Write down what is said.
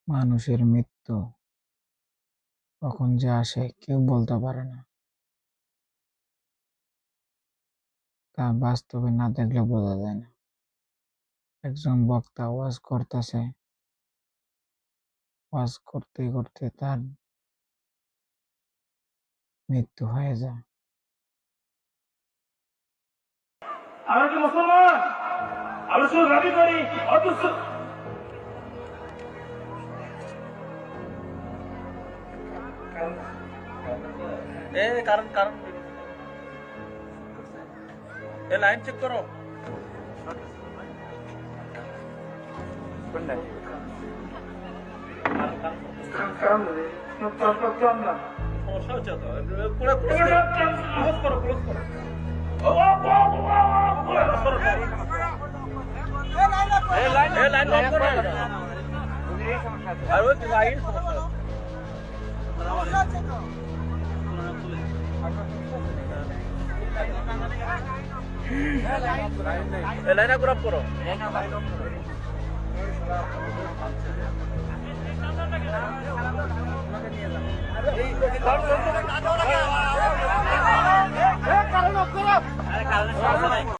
মানুষের মৃত্যু কখন যে আসে কেউ বলতে পারে না, তা বাস্তবে না দেখলে বোঝা যায় না। একজন বক্তা ওয়াজ করতেছে, ওয়াজ করতে করতে তার মৃত্যু হয়ে যায়। আমরা কি মুসলমান? আমরা শুধু দাবি করি, অথচ কারণ এ লাইন চেক করো। সমস্যা হচ্ছে তো, ক্লোজ করো। লাইন লক করো। আর ওই লাইন লাইনা গ্রাফ করো। কারণ